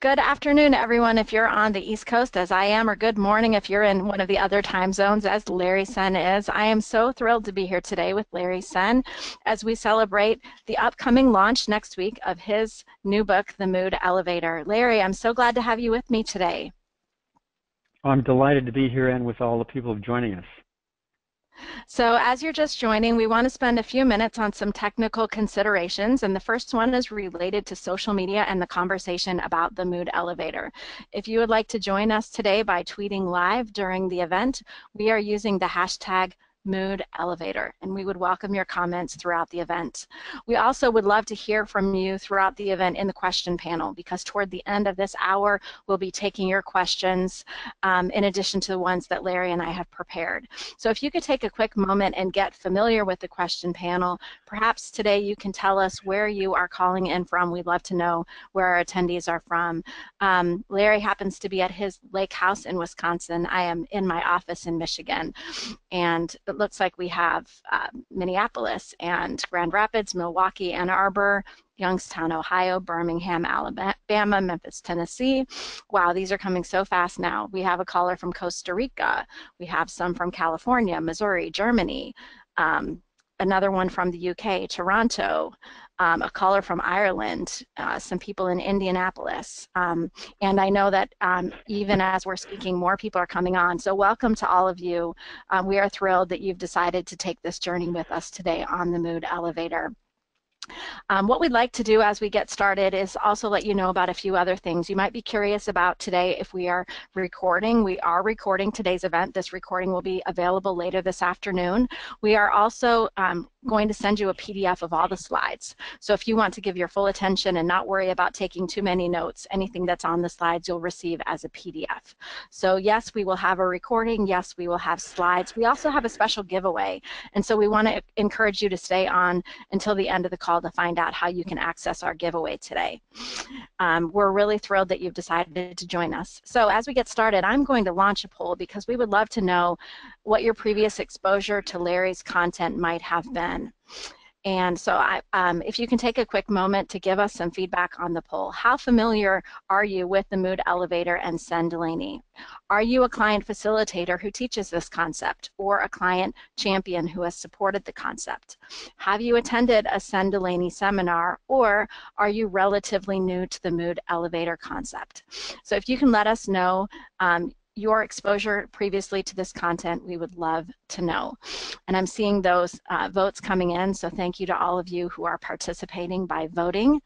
Good afternoon, everyone, if you're on the East Coast, as I am, or good morning if you're in one of the other time zones, as Larry Senn is. I am so thrilled to be here today with Larry Senn as we celebrate the upcoming launch next week of his new book, The Mood Elevator. Larry, I'm so glad to have you with me today. I'm delighted to be here and with all the people joining us. So as you're just joining, we want to spend a few minutes on some technical considerations, and the first one is related to social media and the conversation about the mood elevator. If you would like to join us today by tweeting live during the event, we are using the hashtag Mood Elevator, and we would welcome your comments throughout the event. We also would love to hear from you throughout the event in the question panel, because toward the end of this hour, we'll be taking your questions in addition to the ones that Larry and I have prepared. So if you could take a quick moment and get familiar with the question panel, perhaps today you can tell us where you are calling in from. We'd love to know where our attendees are from. Larry happens to be at his lake house in Wisconsin. I am in my office in Michigan, and it looks like we have Minneapolis and Grand Rapids, Milwaukee, Ann Arbor, Youngstown, Ohio, Birmingham, Alabama, Memphis, Tennessee. Wow, these are coming so fast now. We have a caller from Costa Rica. We have some from California, Missouri, Germany, another one from the UK, Toronto, a caller from Ireland, some people in Indianapolis. And I know that even as we're speaking, more people are coming on. So welcome to all of you. We are thrilled that you've decided to take this journey with us today on the Mood Elevator. What we'd like to do as we get started is also let you know about a few other things you might be curious about today. If we are recording, we are recording today's event. This recording will be available later this afternoon. We are also going to send you a PDF of all the slides. So if you want to give your full attention and not worry about taking too many notes, anything that's on the slides you'll receive as a PDF. So yes, we will have a recording. Yes, we will have slides. We also have a special giveaway. And so we want to encourage you to stay on until the end of the call to find out how you can access our giveaway today. We're really thrilled that you've decided to join us. So as we get started, I'm going to launch a poll because we would love to know what your previous exposure to Larry's content might have been. And so if you can take a quick moment to give us some feedback on the poll. How familiar are you with the Mood Elevator and Senn Delaney? Are you a client facilitator who teaches this concept, or a client champion who has supported the concept? Have you attended a Senn Delaney seminar, or are you relatively new to the Mood Elevator concept? So if you can let us know your exposure previously to this content, we would love to know. And I'm seeing those votes coming in, so thank you to all of you who are participating by voting.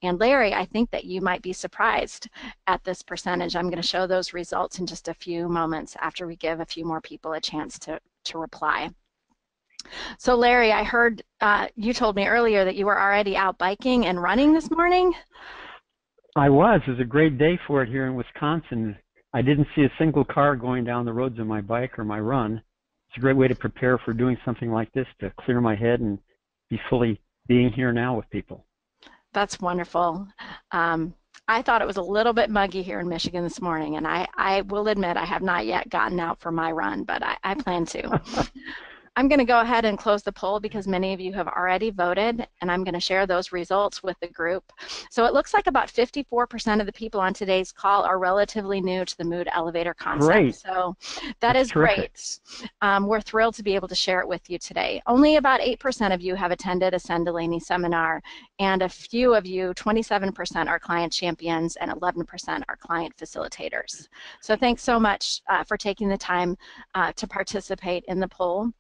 And Larry, I think that you might be surprised at this percentage. I'm going to show those results in just a few moments after we give a few more people a chance to reply. So Larry, I heard you told me earlier that you were already out biking and running this morning. I was. It was a great day for it here in Wisconsin. I didn't see a single car going down the roads on my bike or my run. It's a great way to prepare for doing something like this, to clear my head and be fully being here now with people. That's wonderful. I thought it was a little bit muggy here in Michigan this morning, and I will admit I have not yet gotten out for my run, but I plan to. I'm going to go ahead and close the poll because many of you have already voted, and I'm going to share those results with the group. So it looks like about 54% of the people on today's call are relatively new to the Mood Elevator concept. Great. So that is great. We're thrilled to be able to share it with you today. Only about 8% of you have attended a Senn Delaney seminar, and a few of you, 27%, are client champions and 11% are client facilitators. So thanks so much for taking the time to participate in the poll.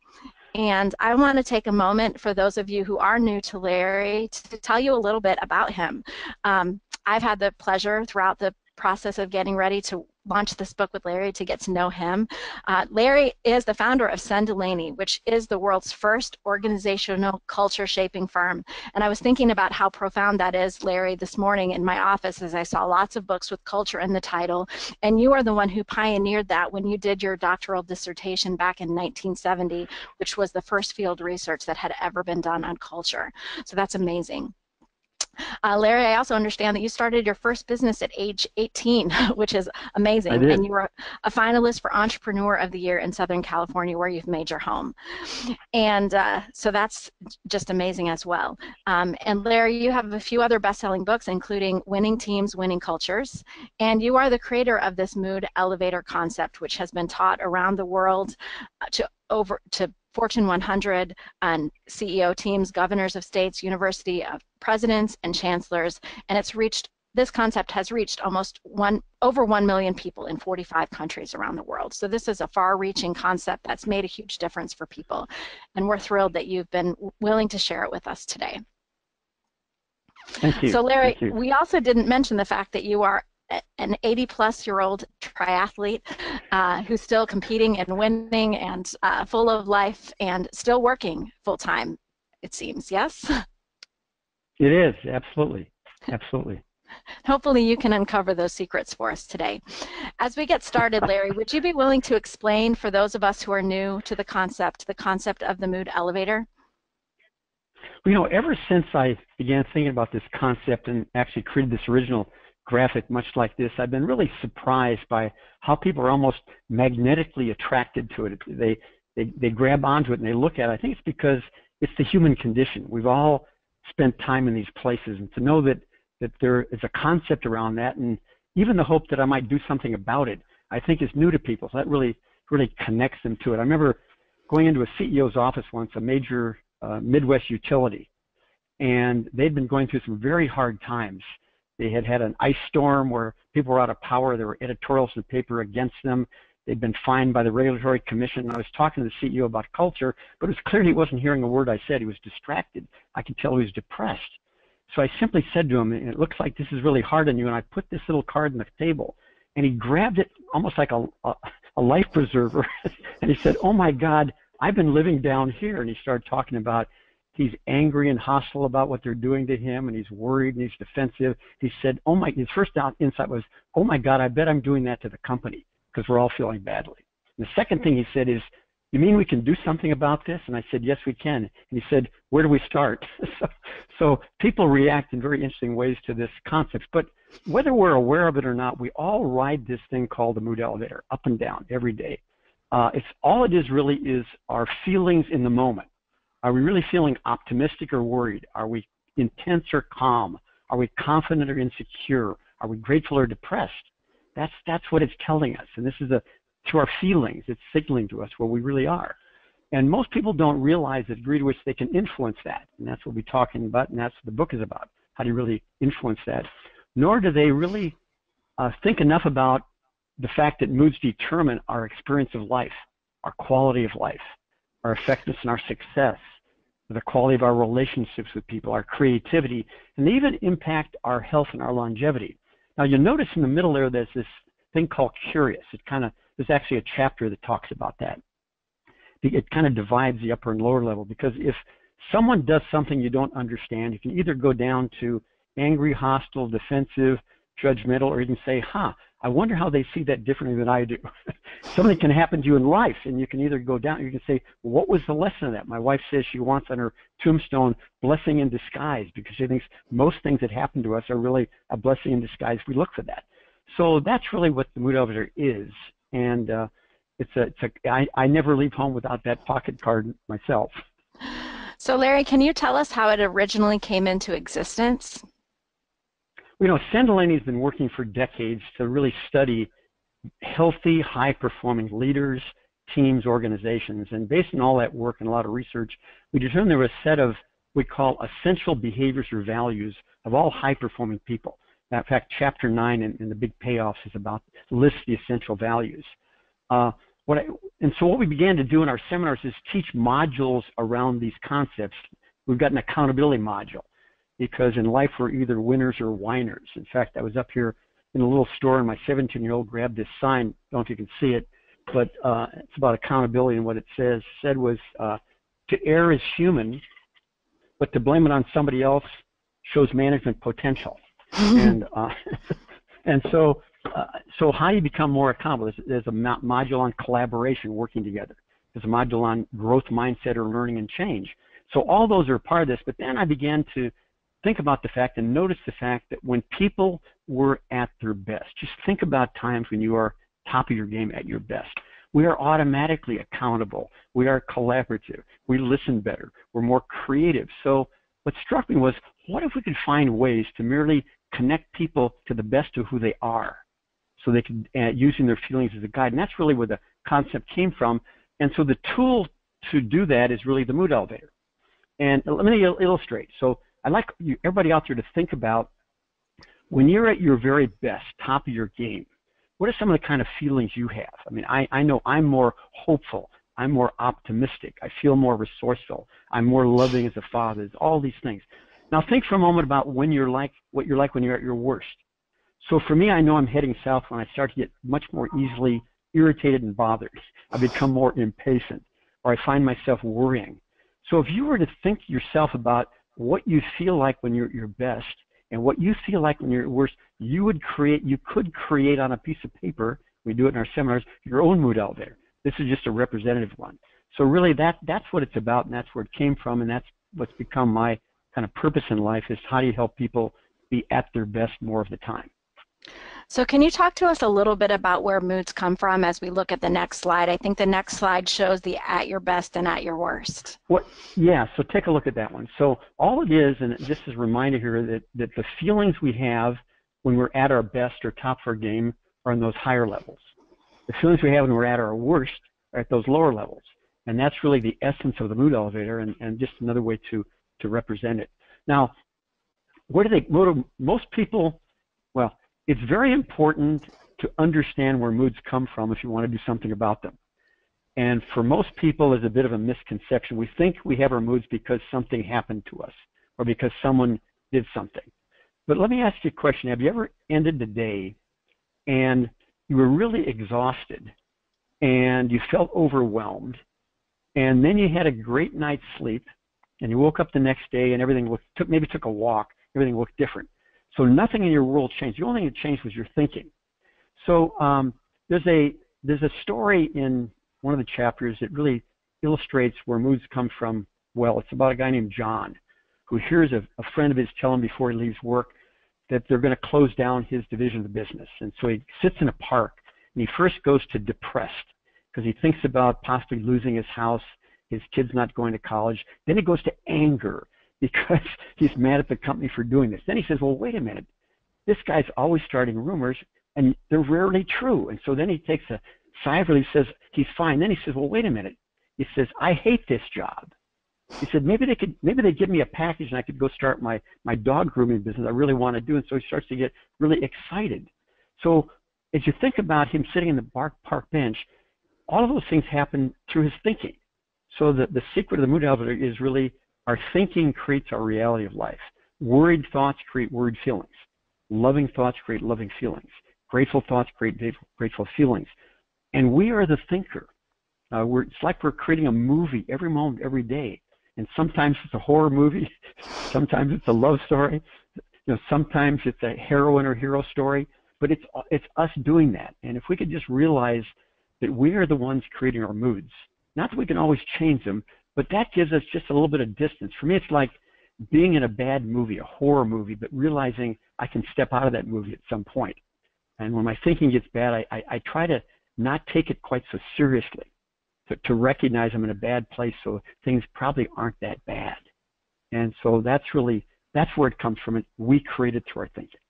And I want to take a moment for those of you who are new to Larry to tell you a little bit about him. I've had the pleasure throughout the process of getting ready to launch this book with Larry to get to know him. Larry is the founder of Senn Delaney, which is the world's first organizational culture shaping firm. And I was thinking about how profound that is, Larry, this morning in my office as I saw lots of books with culture in the title. And you are the one who pioneered that when you did your doctoral dissertation back in 1970, which was the first field research that had ever been done on culture. So that's amazing. Larry, I also understand that you started your first business at age 18, which is I amazing, and did. you were a finalist for Entrepreneur of the Year in Southern California, where you've made your home. And so that's just amazing as well. And Larry, you have a few other best-selling books, including Winning Teams, Winning Cultures, and you are the creator of this mood elevator concept, which has been taught around the world to Fortune 100 and CEO teams, governors of states, university of presidents, and chancellors, and this concept has reached over 1 million people in 45 countries around the world. So this is a far-reaching concept that's made a huge difference for people, and we're thrilled that you've been willing to share it with us today. Thank you. So Larry, Thank you. we also didn't mention the fact that you are an 80-plus-year-old triathlete who's still competing and winning and full of life and still working full-time, it seems, yes? It is, absolutely. Absolutely. Hopefully you can uncover those secrets for us today. As we get started, Larry, would you be willing to explain for those of us who are new to the concept of the mood elevator? Well, you know, ever since I began thinking about this concept and actually created this original graphic much like this, I've been really surprised by how people are almost magnetically attracted to it. They grab onto it and they look at it. I think it's because it's the human condition. We've all spent time in these places, and to know that there is a concept around that, and even the hope that I might do something about it, I think is new to people. So that really connects them to it. I remember going into a CEO's office once, a major Midwest utility, and they'd been going through some very hard times. They had had an ice storm where people were out of power. There were editorials in the paper against them. They'd been fined by the Regulatory Commission. I was talking to the CEO about culture, but it was clear he wasn't hearing a word I said. He was distracted. I could tell he was depressed. So I simply said to him, it looks like this is really hard on you, and I put this little card on the table, and he grabbed it almost like a life preserver, and he said, "Oh my God, I've been living down here," and he started talking about he's angry and hostile about what they're doing to him, and he's worried and he's defensive. He said, his first insight was, "Oh my God, I bet I'm doing that to the company because we're all feeling badly." And the second thing he said is, "You mean we can do something about this?" And I said, "Yes, we can." And he said, "Where do we start?" So people react in very interesting ways to this concept. But whether we're aware of it or not, we all ride this thing called the mood elevator up and down every day. All it is really is our feelings in the moment. Are we really feeling optimistic or worried? Are we intense or calm? Are we confident or insecure? Are we grateful or depressed? That's what it's telling us. And this is through our feelings, it's signaling to us where we really are. And most people don't realize the degree to which they can influence that. And that's what we're talking about, and that's what the book is about. How do you really influence that? Nor do they really think enough about the fact that moods determine our experience of life, our quality of life, our effectiveness and our success, the quality of our relationships with people, our creativity, and they even impact our health and our longevity. Now you'll notice in the middle there, there's this thing called curious. There's actually a chapter that talks about that. It kind of divides the upper and lower level, because if someone does something you don't understand, you can either go down to angry, hostile, defensive, judgmental, or you can say, I wonder how they see that differently than I do. Something can happen to you in life, and you can either go down, you can say, well, what was the lesson of that? My wife says she wants on her tombstone, blessing in disguise, because she thinks most things that happen to us are really a blessing in disguise. We look for that. So that's really what the mood elevator is. And I never leave home without that pocket card myself. So Larry, can you tell us how it originally came into existence? You know, Senn has been working for decades to really study healthy, high-performing leaders, teams, organizations. And based on all that work and a lot of research, we determined there were a set of we call essential behaviors or values of all high-performing people. In fact, Chapter 9 in the Big Payoffs is about lists the essential values. And so what we began to do in our seminars is teach modules around these concepts. We've got an accountability module, because in life we're either winners or whiners. In fact, I was up here in a little store and my 17-year-old grabbed this sign. I don't know if you can see it, but it's about accountability, and what it said was to err is human, but to blame it on somebody else shows management potential. And so how you become more accountable? There's a module on collaboration, working together. There's a module on growth mindset or learning and change. So all those are part of this. But then I began to think about the fact and notice the fact that when people were at their best, just think about times when you are top of your game at your best. We are automatically accountable. We are collaborative. We listen better. We're more creative. So what struck me was, what if we could find ways to merely connect people to the best of who they are, so they can, using their feelings as a guide. And that's really where the concept came from. And so the tool to do that is really the mood elevator. And let me illustrate. So I'd like everybody out there to think about, when you're at your very best, top of your game, what are some of the kind of feelings you have? I mean, I know I'm more hopeful. I'm more optimistic. I feel more resourceful. I'm more loving as a father. All these things. Now think for a moment about when you're like, what you're like when you're at your worst. So for me, I know I'm heading south when I start to get much more easily irritated and bothered. I become more impatient, or I find myself worrying. So if you were to think yourself about what you feel like when you're at your best and what you feel like when you're at worst, you could create on a piece of paper, we do it in our seminars, your own mood elevator. This is just a representative one. So really that's what it's about, and that's where it came from, and that's what's become my kind of purpose in life, is how do you help people be at their best more of the time. So can you talk to us a little bit about where moods come from as we look at the next slide? I think the next slide shows the at your best and at your worst. Yeah, so take a look at that one. So all it is, and just as a reminder here, that the feelings we have when we're at our best or top of our game are in those higher levels. The feelings we have when we're at our worst are at those lower levels. And that's really the essence of the mood elevator, and just another way to represent it. Now, most people, well, it's very important to understand where moods come from if you want to do something about them. And for most people, there's a bit of a misconception. We think we have our moods because something happened to us or because someone did something. But let me ask you a question. Have you ever ended the day and you were really exhausted and you felt overwhelmed, and then you had a great night's sleep and you woke up the next day and everything maybe took a walk, everything looked different? So nothing in your world changed. The only thing that changed was your thinking. So there's a story in one of the chapters that really illustrates where moods come from. Well, it's about a guy named John who hears a friend of his tell him before he leaves work that they're going to close down his division of the business. And so he sits in a park, and he first goes to depressed because he thinks about possibly losing his house, his kid's not going to college. Then he goes to anger because he's mad at the company for doing this. Then he says, well, wait a minute. This guy's always starting rumors, and they're rarely true. And so then he takes a sigh of relief, says he's fine. Then he says, well, wait a minute. He says, I hate this job. He said, maybe they'd give me a package and I could go start my dog grooming business I really want to do. And so he starts to get really excited. So as you think about him sitting in the park bench, all of those things happen through his thinking. So the secret of the mood elevator is really our thinking creates our reality of life. Worried thoughts create worried feelings. Loving thoughts create loving feelings. Grateful thoughts create grateful feelings. And we are the thinker. It's like we're creating a movie every moment, every day. And sometimes it's a horror movie. Sometimes it's a love story. Sometimes it's a heroine or hero story. But it's us doing that. And if we could just realize that we are the ones creating our moods, not that we can always change them, but that gives us just a little bit of distance. For me, it's like being in a bad movie, a horror movie, but realizing I can step out of that movie at some point. And when my thinking gets bad, I try to not take it quite so seriously, to recognize I'm in a bad place, so things probably aren't that bad. And so that's where it comes from. We create it through our thinking.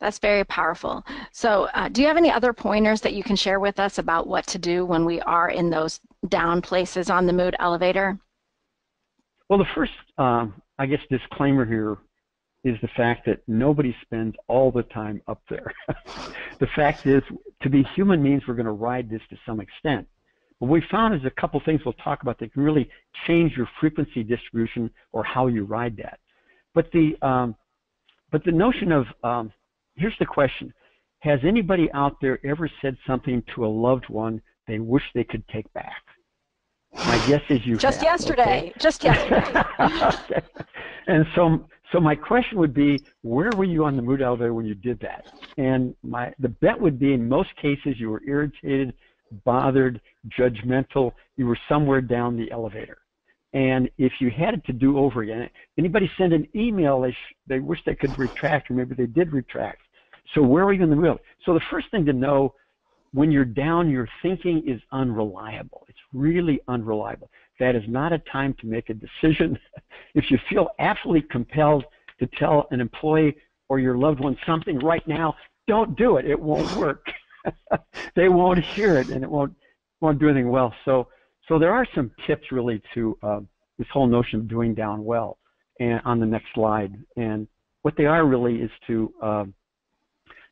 That's very powerful. So do you have any other pointers that you can share with us about what to do when we are in those down places on the mood elevator? Well, the first, I guess, disclaimer here is the fact that nobody spends all the time up there. The fact is, to be human means we're going to ride this to some extent. What we found is a couple things we'll talk about that can really change your frequency distribution or how you ride that. But the notion of, here's the question. Has anybody out there ever said something to a loved one they wish they could take back? My guess is you Just have. yesterday. Okay? Just yesterday. Okay. And so my question would be, where were you on the mood elevator when you did that? And the bet would be in most cases you were irritated, bothered, judgmental. You were somewhere down the elevator. And if you had it to do over again, anybody send an email they wish they could retract, or maybe they did retract. So where are you in the middle? So the first thing to know, when you're down, your thinking is unreliable. It's really unreliable. That is not a time to make a decision. If you feel absolutely compelled to tell an employee or your loved one something right now, don't do it. It won't work. They won't hear it, and it won't do anything well. So there are some tips really to this whole notion of doing down well, and on the next slide. And what they are really is to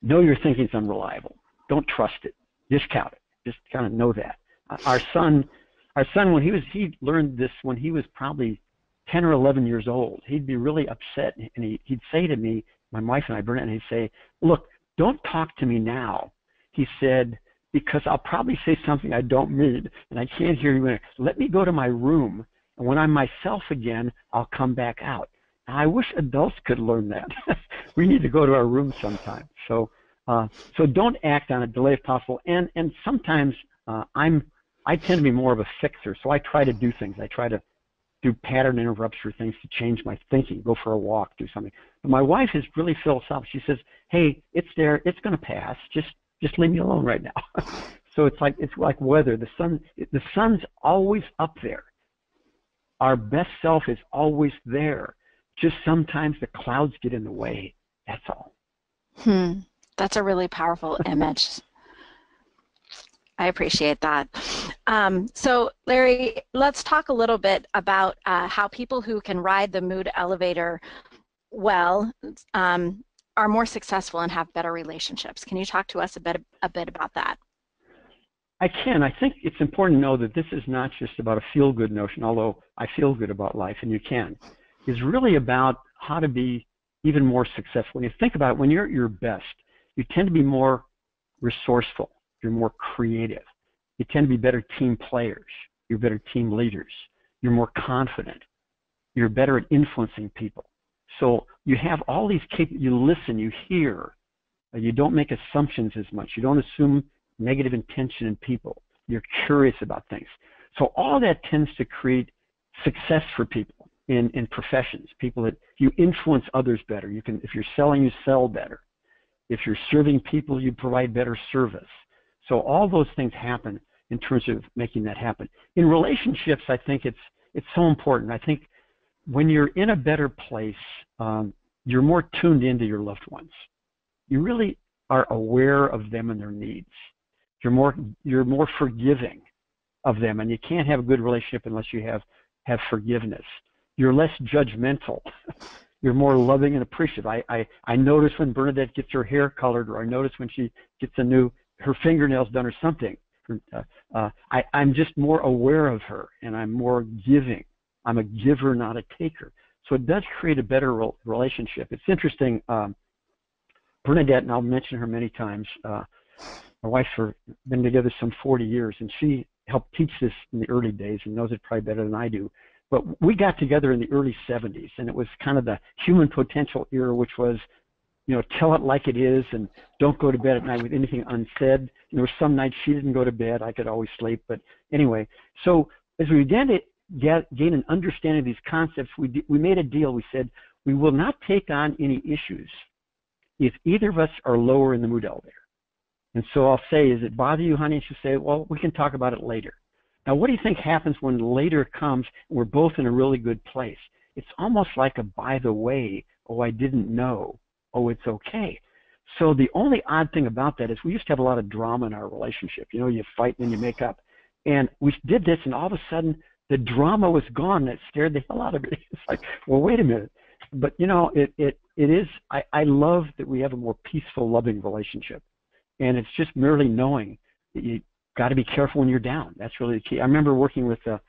know your thinking is unreliable. Don't trust it. Discount it. Just kind of know that. Our son, when he learned this when he was probably 10 or 11 years old. He'd be really upset, and he'd say to me, my wife and I, Burnett, and he'd say, "Look, don't talk to me now." He said, "Because I'll probably say something I don't mean, and I can't hear you. Let me go to my room, and when I'm myself again, I'll come back out." Now, I wish adults could learn that. We need to go to our room sometime. So don't act on it. Delay if possible. And sometimes I tend to be more of a fixer, so I try to do things. I try to do pattern interrupts or things to change my thinking. Go for a walk, do something. But my wife is really philosophical. She says, "Hey, it's there. It's going to pass. Just leave me alone right now." So it's like weather. The sun's always up there. Our best self is always there. Just sometimes the clouds get in the way. That's all. That's a really powerful image. I appreciate that. So Larry, let's talk a little bit about how people who can ride the mood elevator well are more successful and have better relationships. Can you talk to us a bit about that? I can. I think it's important to know that this is not just about a feel-good notion, although I feel good about life, and you can. It's really about how to be even more successful. When you think about it, when you're at your best, you tend to be more resourceful. You're more creative. You tend to be better team players. You're better team leaders. You're more confident. You're better at influencing people. So you have all these you listen, you hear. You don't make assumptions as much. You don't assume negative intention in people. You're curious about things. So all that tends to create success for people in professions. People that you influence others better. You can, if you're selling, you sell better. If you're serving people, you provide better service. So all those things happen in terms of making that happen. In relationships, I think it's so important. I think when you're in a better place, you're more tuned into your loved ones. You really are aware of them and their needs. You're more forgiving of them, and you can't have a good relationship unless you have forgiveness. You're less judgmental. You're more loving and appreciative. I notice when Bernadette gets her hair colored, or I notice when she gets her fingernails done or something. I'm just more aware of her, and I'm more giving. I'm a giver, not a taker. So it does create a better relationship. It's interesting. Bernadette, and I'll mention her many times, my wife's been together some 40 years, and she helped teach this in the early days and knows it probably better than I do. But we got together in the early 70s, and it was kind of the human potential era, which was, tell it like it is, and don't go to bed at night with anything unsaid. There were some nights she didn't go to bed. I could always sleep. But anyway, so as we began to gain an understanding of these concepts, we made a deal. We said, we will not take on any issues if either of us are lower in the mood elevator. And so I'll say, "Does it bother you, honey?" And she'll say, "Well, we can talk about it later." Now, what do you think happens when later comes and we're both in a really good place? It's almost like a by the way, "Oh, I didn't know. Oh, it's okay." So the only odd thing about that is we used to have a lot of drama in our relationship. You fight and then you make up. And we did this, and all of a sudden the drama was gone. That scared the hell out of me. It's like, well, wait a minute. But it is. I love that we have a more peaceful, loving relationship, and it's just merely knowing that you got to be careful when you're down. That's really the key. I remember working with the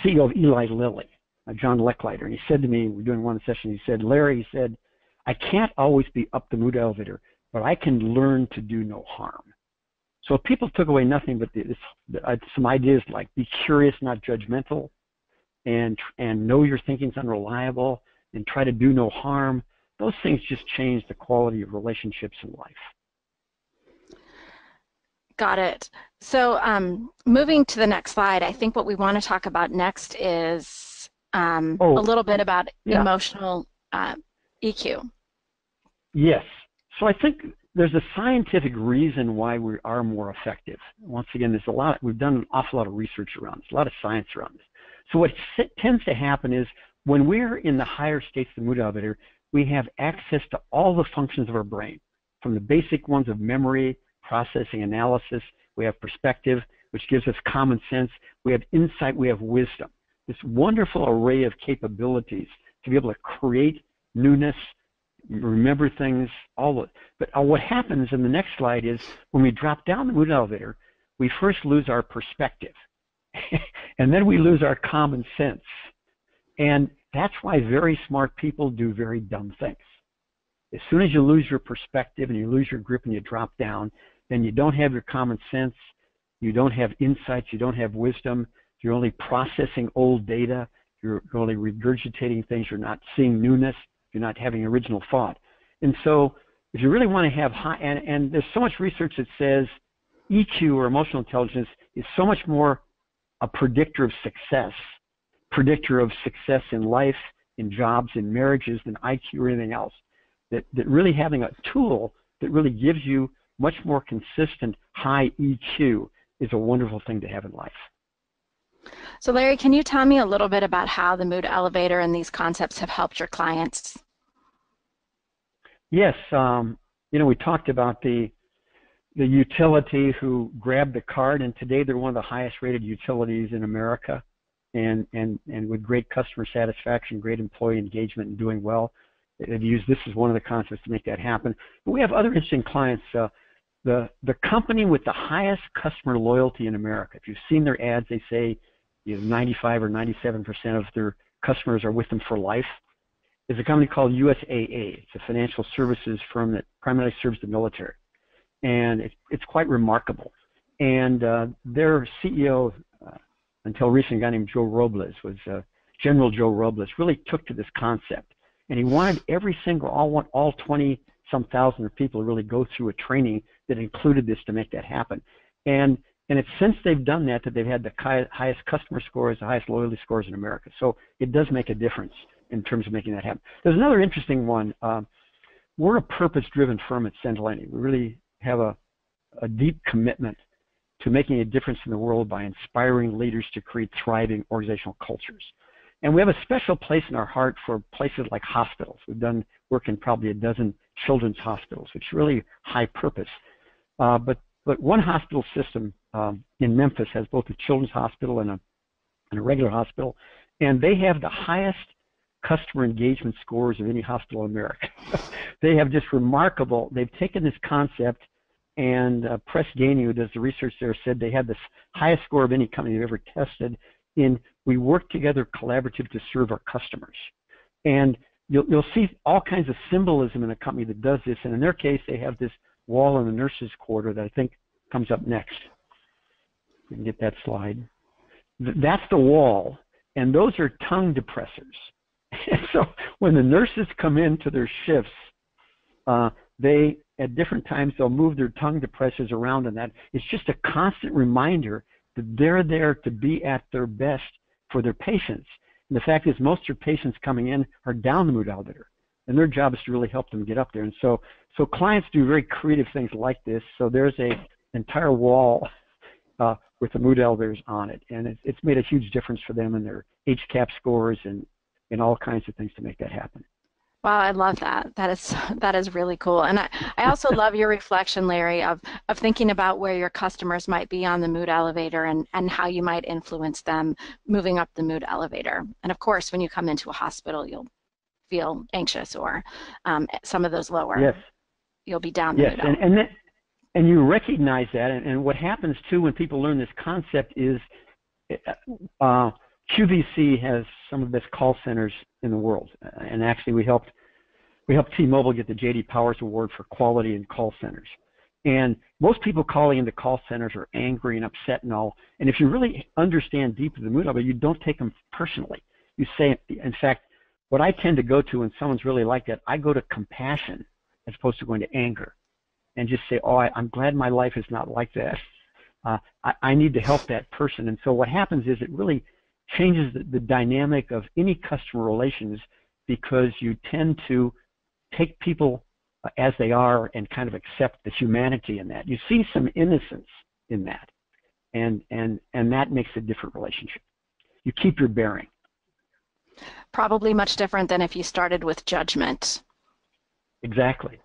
CEO of Eli Lilly, John Lechleiter, and he said to me, we're doing one session, he said, "Larry," he said, "I can't always be up the mood elevator, but I can learn to do no harm." So if people took away nothing but some ideas like be curious, not judgmental, and know your thinking's unreliable, and try to do no harm, those things just change the quality of relationships in life. Got it. So moving to the next slide, I think what we want to talk about next is a Oh, little bit about yeah, emotional EQ. yes. So I think there's a scientific reason why we are more effective. Once again, we've done an awful lot of research around this, a lot of science around this. So what tends to happen is when we're in the higher states of the mood elevator, we have access to all the functions of our brain, from the basic ones of memory, processing, analysis. We have perspective, which gives us common sense. We have insight. We have wisdom. This wonderful array of capabilities to be able to create newness, remember things, all of it. But what happens in the next slide is when we drop down the mood elevator, we first lose our perspective, and then we lose our common sense. And that's why very smart people do very dumb things. As soon as you lose your perspective and you lose your grip and you drop down, then you don't have your common sense, you don't have insights, you don't have wisdom, you're only processing old data, you're only regurgitating things, you're not seeing newness, you're not having original thought. And so if you really want to have high, and there's so much research that says EQ, or emotional intelligence, is so much more a predictor of success in life, in jobs, in marriages than IQ or anything else. That really having a tool that really gives you much more consistent high EQ is a wonderful thing to have in life. So Larry, can you tell me a little bit about how the mood elevator and these concepts have helped your clients? Yes, we talked about the utility who grabbed the card, and today they're one of the highest rated utilities in America, and with great customer satisfaction, great employee engagement, and doing well. They've used this as one of the concepts to make that happen. But we have other interesting clients. The company with the highest customer loyalty in America, if you've seen their ads, they say 95 or 97% of their customers are with them for life, is a company called USAA. It's a financial services firm that primarily serves the military. And it's quite remarkable. And their CEO, until recently, a guy named Joe Robles, was General Joe Robles, really took to this concept. And he wanted every single, all 20-some thousand of people to really go through a training that included this to make that happen. And it's since they've done that they've had the highest customer scores, the highest loyalty scores in America. So it does make a difference in terms of making that happen. There's another interesting one. We're a purpose-driven firm at Senn. We really have a deep commitment to making a difference in the world by inspiring leaders to create thriving organizational cultures. And we have a special place in our heart for places like hospitals. We've done work in probably a dozen children's hospitals, which is really high purpose. But one hospital system in Memphis has both a children's hospital and a regular hospital, and they have the highest customer engagement scores of any hospital in America. They have just remarkable. They've taken this concept, and Press Ganey, who does the research there, said they had the highest score of any company they've ever tested in we work together collaborative to serve our customers. And you'll see all kinds of symbolism in a company that does this. And in their case, they have this wall in the nurses' quarter that I think comes up next. We can get that slide. That's the wall, and those are tongue depressors. And so when the nurses come into their shifts, they, at different times, they'll move their tongue depressors around, and that it's just a constant reminder that they're there to be at their best for their patients. And the fact is, most of their patients coming in are down the mood elevator, and their job is to really help them get up there. And so clients do very creative things like this. So there's an entire wall with the mood elevators on it, and it's made a huge difference for them in their HCAP scores and all kinds of things to make that happen. Wow, I love that. That is really cool. And I also love your reflection, Larry, of thinking about where your customers might be on the mood elevator and how you might influence them moving up the mood elevator. And of course, when you come into a hospital, you'll feel anxious, or some of those lower. Yes. You'll be down the yes. mood elevator. And you recognize that, and what happens too when people learn this concept is QVC has some of the best call centers in the world, and actually we helped T-Mobile get the J.D. Powers Award for quality in call centers. And most people calling into call centers are angry and upset and all. And if you really understand deeply the mood of it, you don't take them personally. You say, in fact, what I tend to go to when someone's really like that, I go to compassion as opposed to going to anger. and just say, oh, I'm glad my life is not like that. I need to help that person. And so what happens is it really changes the dynamic of any customer relations, because you tend to take people as they are and kind of accept the humanity in that. You see some innocence in that, and that makes a different relationship. You keep your bearing. Probably much different than if you started with judgment. Exactly.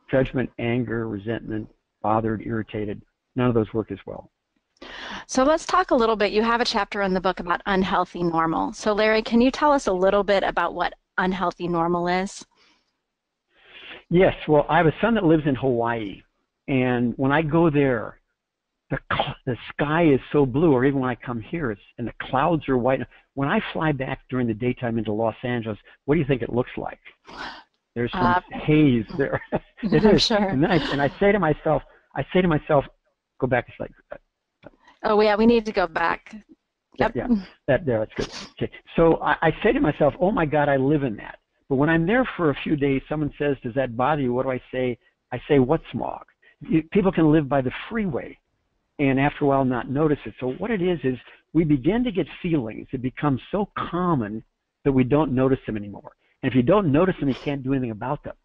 Judgment, anger, resentment, bothered, irritated, none of those work as well. So let's talk a little bit. You have a chapter in the book about unhealthy normal. So Larry, can you tell us a little bit about what unhealthy normal is? Yes. Well, I have a son that lives in Hawaii, and when I go there, the sky is so blue, or even when I come here, and the clouds are white. When I fly back during the daytime into Los Angeles, what do you think it looks like? There's some haze there. It I'm is. sure. And I say to myself, go back a slide. Oh yeah, we need to go back. Yep. Yeah, that's good. Okay. So I say to myself, oh my God, I live in that. But when I'm there for a few days, someone says, does that bother you? What do I say? I say, what smog? People can live by the freeway and after a while not notice it. So what it is we begin to get feelings that become so common that we don't notice them anymore. And if you don't notice them, you can't do anything about them.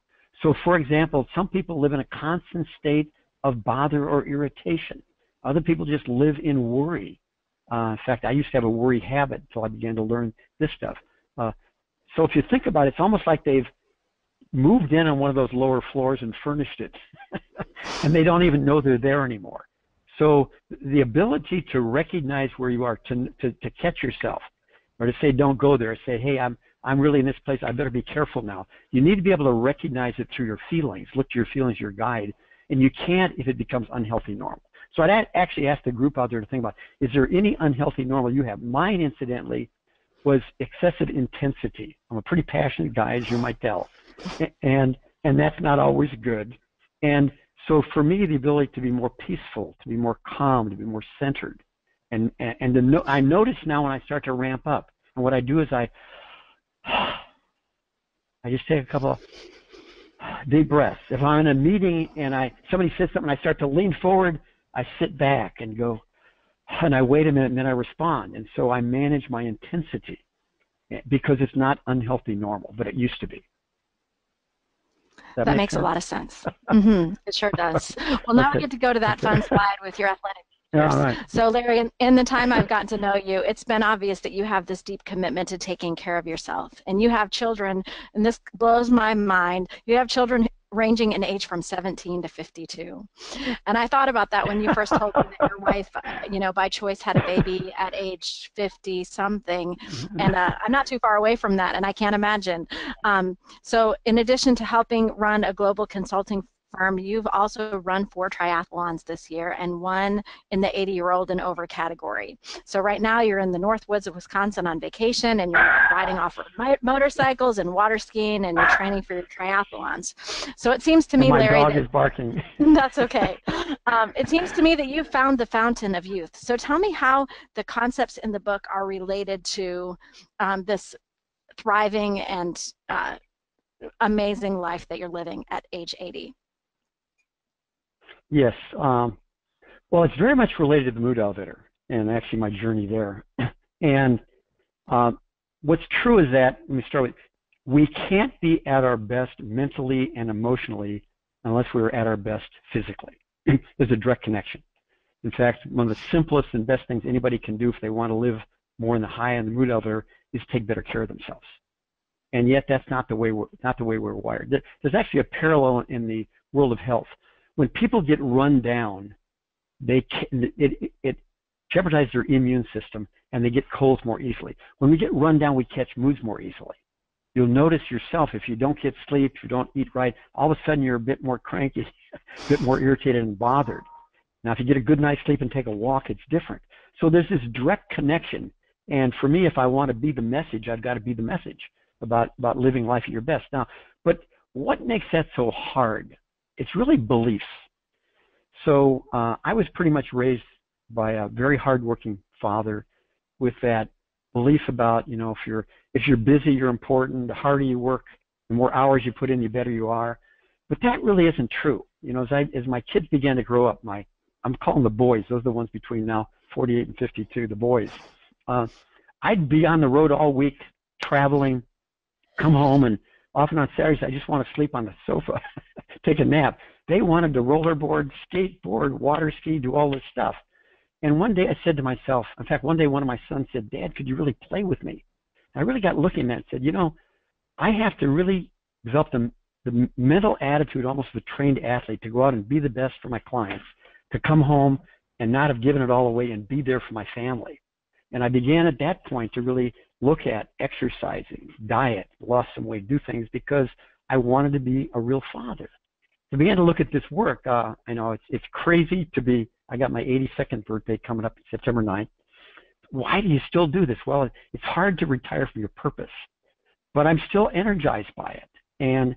So for example, some people live in a constant state of bother or irritation. Other people just live in worry. In fact, I used to have a worry habit until I began to learn this stuff. So if you think about it, it's almost like they've moved in on one of those lower floors and furnished it, and they don't even know they're there anymore. So the ability to recognize where you are, to catch yourself, or to say don't go there, say, hey, I'm really in this place, I better be careful now. You need to be able to recognize it through your feelings. Look to your feelings, your guide, and you can't if it becomes unhealthy normal. So I'd actually ask the group out there to think about, is there any unhealthy normal you have? Mine, incidentally, was excessive intensity. I'm a pretty passionate guy, as you might tell, and that's not always good. And so for me, the ability to be more peaceful, to be more calm, to be more centered, and I notice now when I start to ramp up, and what I do is I just take a couple of deep breaths. If I'm in a meeting and somebody says something, I start to lean forward, I sit back and go, and I wait a minute, and then I respond. And so I manage my intensity, because it's not unhealthy normal, but it used to be. That makes a lot of sense. It sure does. Well, now we get to go to that fun slide with your athletic years. All right. So Larry, in the time I've gotten to know you, it's been obvious that you have this deep commitment to taking care of yourself. And you have children, and this blows my mind, you have children ranging in age from 17 to 52. And I thought about that when you first told me that your wife, by choice had a baby at age 50 something. And I'm not too far away from that, and I can't imagine. So in addition to helping run a global consulting firm, you've also run 4 triathlons this year and 1 in the 80-year-old and over category. So right now you're in the North Woods of Wisconsin on vacation, and you're riding off-road motorcycles and water skiing, and you're training for your triathlons. So it seems to me, Larry, my dog is barking. That's okay. It seems to me that you've found the fountain of youth. So tell me how the concepts in the book are related to this thriving and amazing life that you're living at age 80. Yes. Well, it's very much related to the mood elevator and actually my journey there. And what's true is that, let me start with, we can't be at our best mentally and emotionally unless we're at our best physically. There's a direct connection. In fact, one of the simplest and best things anybody can do if they want to live more in the high end of the mood elevator is take better care of themselves. And yet that's not the way we're wired. There's actually a parallel in the world of health. When people get run down, it jeopardizes their immune system, and they get colds more easily. When we get run down, we catch moods more easily. You'll notice yourself, if you don't get sleep, if you don't eat right, all of a sudden you're a bit more cranky, a bit more irritated and bothered. Now, if you get a good night's sleep and take a walk, it's different. So there's this direct connection. And for me, if I want to be the message, I've got to be the message about living life at your best. Now, but what makes that so hard? It's really beliefs. So I was pretty much raised by a very hardworking father with that belief about, if you're busy, you're important. The harder you work, the more hours you put in, the better you are. But that really isn't true. You know, as my kids began to grow up, I'm calling the boys. Those are the ones between now 48 and 52, the boys. I'd be on the road all week, traveling, come home, and often on Saturdays I just want to sleep on the sofa, take a nap. They wanted to rollerboard, skateboard, water ski, do all this stuff. And one day I said to myself, in fact, one day one of my sons said, "Dad, could you really play with me?" And I really got looking at it and said, you know, I have to really develop the mental attitude almost of a trained athlete to go out and be the best for my clients, to come home and not have given it all away and be there for my family. And I began at that point to really look at exercising, diet, lost some weight, do things because I wanted to be a real father. So I began to look at this work. I know it's crazy to be, I got my 82nd birthday coming up September 9th. Why do you still do this? Well, it's hard to retire from your purpose, but I'm still energized by it.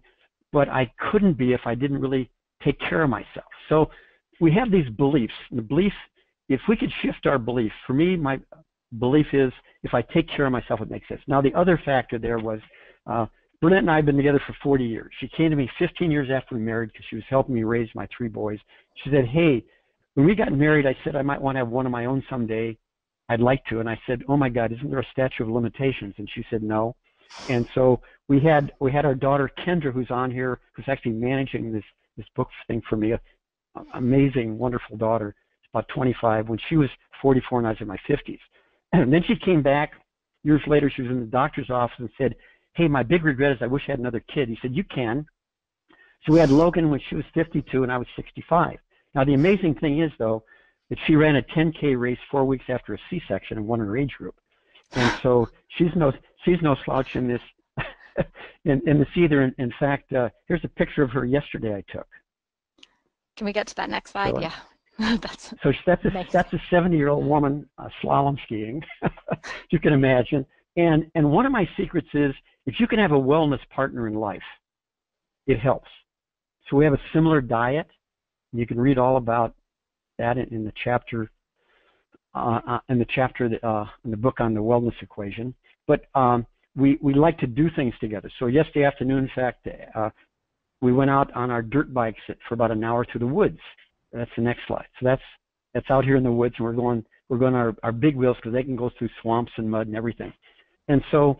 But I couldn't be if I didn't really take care of myself. So we have these beliefs. And the belief, if we could shift our belief, for me, my belief is if I take care of myself, it makes sense. Now, the other factor there was Burnett and I have been together for 40 years. She came to me 15 years after we married because she was helping me raise my 3 boys. She said, "Hey, when we got married, I said I might want to have one of my own someday. I'd like to." And I said, "Oh my God, isn't there a statute of limitations?" And she said, "No." And so we had our daughter Kendra, who's on here, who's actually managing this book thing for me. Amazing, wonderful daughter. She's about 25. When she was 44 and I was in my 50s. And then she came back years later. She was in the doctor's office and said, "Hey, my big regret is I wish I had another kid." He said, "You can." So we had Logan when she was 52 and I was 65. Now the amazing thing is, though, that she ran a 10K race 4 weeks after a C-section and won her age group. And so she's no slouch in this in this either. In fact, here's a picture of her yesterday I took. Can we get to that next slide? So, yeah. that's a 70-year-old woman slalom skiing, you can imagine. And one of my secrets is if you can have a wellness partner in life, it helps. So we have a similar diet. You can read all about that in the chapter in the book on the wellness equation. But we like to do things together. So yesterday afternoon, in fact, we went out on our dirt bikes for about an hour through the woods. That's the next slide. So that's out here in the woods, and we're going our big wheels because they can go through swamps and mud and everything. And so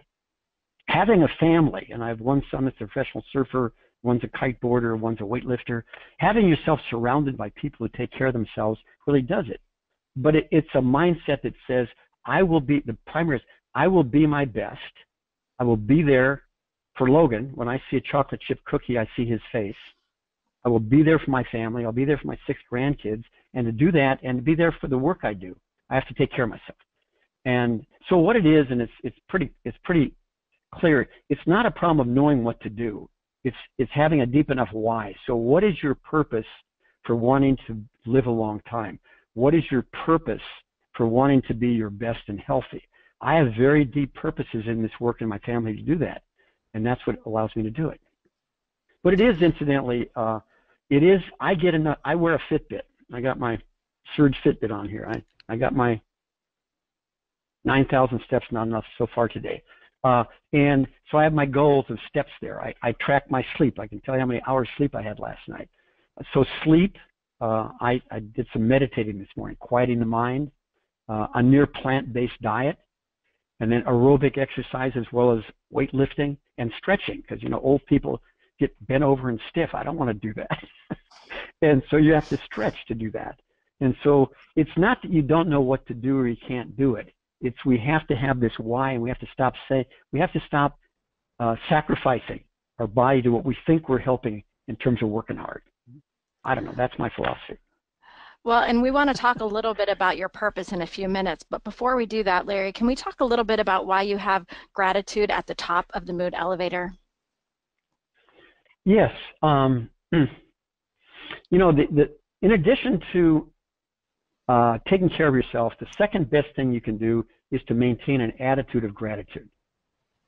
having a family, and I have one son that's a professional surfer, one's a kiteboarder, one's a weightlifter. Having yourself surrounded by people who take care of themselves really does it. But it's a mindset that says, the primary is, I will be my best. I will be there for Logan. When I see a chocolate chip cookie, I see his face. I will be there for my family. I'll be there for my 6 grandkids. And to do that and to be there for the work I do, I have to take care of myself. And so what it is, and it's pretty clear, it's not a problem of knowing what to do. It's having a deep enough why. So what is your purpose for wanting to live a long time? What is your purpose for wanting to be your best and healthy? I have very deep purposes in this work in my family to do that, and that's what allows me to do it. But it is, incidentally, I wear a Fitbit. I got my Surge Fitbit on here. I got my 9,000 steps, not enough so far today. And so I have my goals of steps there. I track my sleep. I can tell you how many hours sleep I had last night. So sleep, I did some meditating this morning, quieting the mind, a near plant-based diet, and then aerobic exercise as well as weightlifting and stretching, because, old people get bent over and stiff. I don't want to do that. And so you have to stretch to do that. And so it's not that you don't know what to do or you can't do it. It's we have to have this why, and we have to stop sacrificing our body to what we think we're helping in terms of working hard. I don't know. That's my philosophy. Well, and we want to talk a little bit about your purpose in a few minutes. But before we do that, Larry, can we talk a little bit about why you have gratitude at the top of the mood elevator? Yes. In addition to taking care of yourself, the second best thing you can do is to maintain an attitude of gratitude,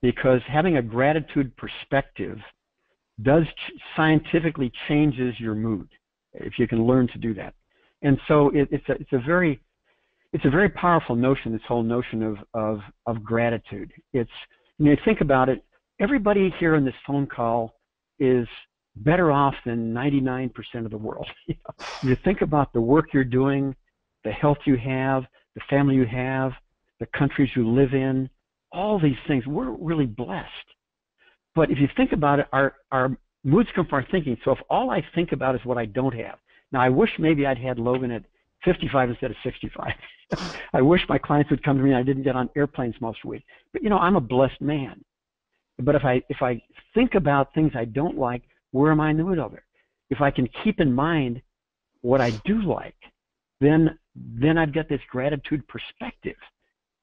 because having a gratitude perspective does scientifically changes your mood if you can learn to do that. And so it's a very powerful notion, this whole notion of gratitude. It's, think about it, everybody here in this phone call is better off than 99% of the world. You think about the work you're doing, the health you have, the family you have, the countries you live in, all these things. We're really blessed. But if you think about it, our moods come from our thinking. So if all I think about is what I don't have, now I wish maybe I'd had Logan at 55 instead of 65. I wish my clients would come to me and I didn't get on airplanes most week. But I'm a blessed man. But if I think about things I don't like, where am I in the mood of it? If I can keep in mind what I do like, then I've got this gratitude perspective.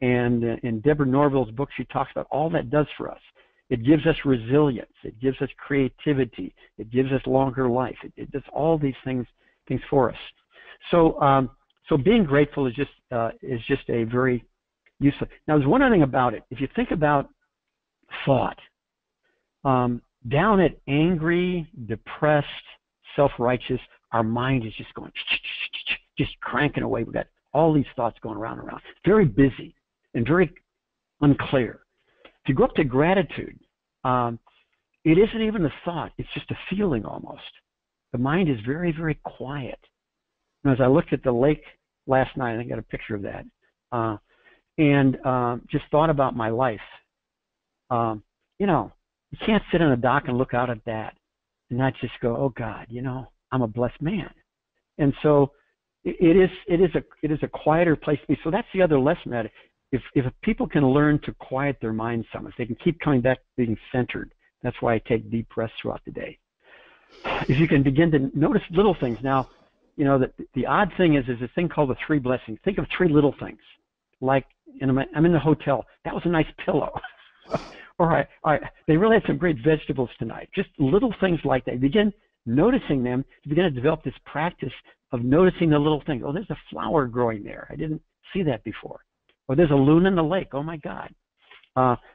And in Deborah Norville's book, she talks about all that does for us. It gives us resilience. It gives us creativity. It gives us longer life. It does all these things for us. So being grateful is just a very useful. Now, there's one other thing about it. If you think about thought, down at angry, depressed, self-righteous, our mind is just going, just cranking away. We've got all these thoughts going around and around. Very busy and very unclear. If you go up to gratitude, it isn't even a thought. It's just a feeling almost. The mind is very, very quiet. And as I looked at the lake last night, I got a picture of that, and just thought about my life. You can't sit on a dock and look out at that and not just go, oh God, I'm a blessed man. And so it is a quieter place to be. So that's the other lesson that if people can learn to quiet their minds some, if they can keep coming back to being centered, that's why I take deep breaths throughout the day. If you can begin to notice little things. Now, the odd thing is there's a thing called the three blessings. Think of three little things. Like, I'm in the hotel. That was a nice pillow. All right, they really had some great vegetables tonight. Just little things like that. Begin noticing them. You begin to develop this practice of noticing the little things. Oh, there's a flower growing there. I didn't see that before. Or there's a loon in the lake. Oh, my God.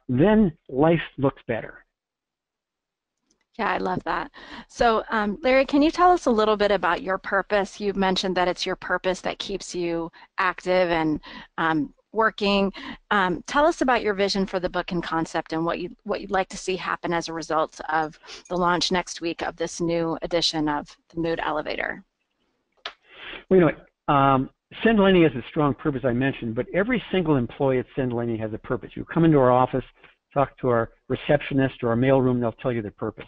Then life looks better. Yeah, I love that. So, Larry, can you tell us a little bit about your purpose? You've mentioned that it's your purpose that keeps you active and working. Tell us about your vision for the book and concept and what you'd like to see happen as a result of the launch next week of this new edition of the Mood Elevator. Well, Senn has a strong purpose, I mentioned, but every single employee at Senn has a purpose. You come into our office, talk to our receptionist or our mailroom, they'll tell you their purpose.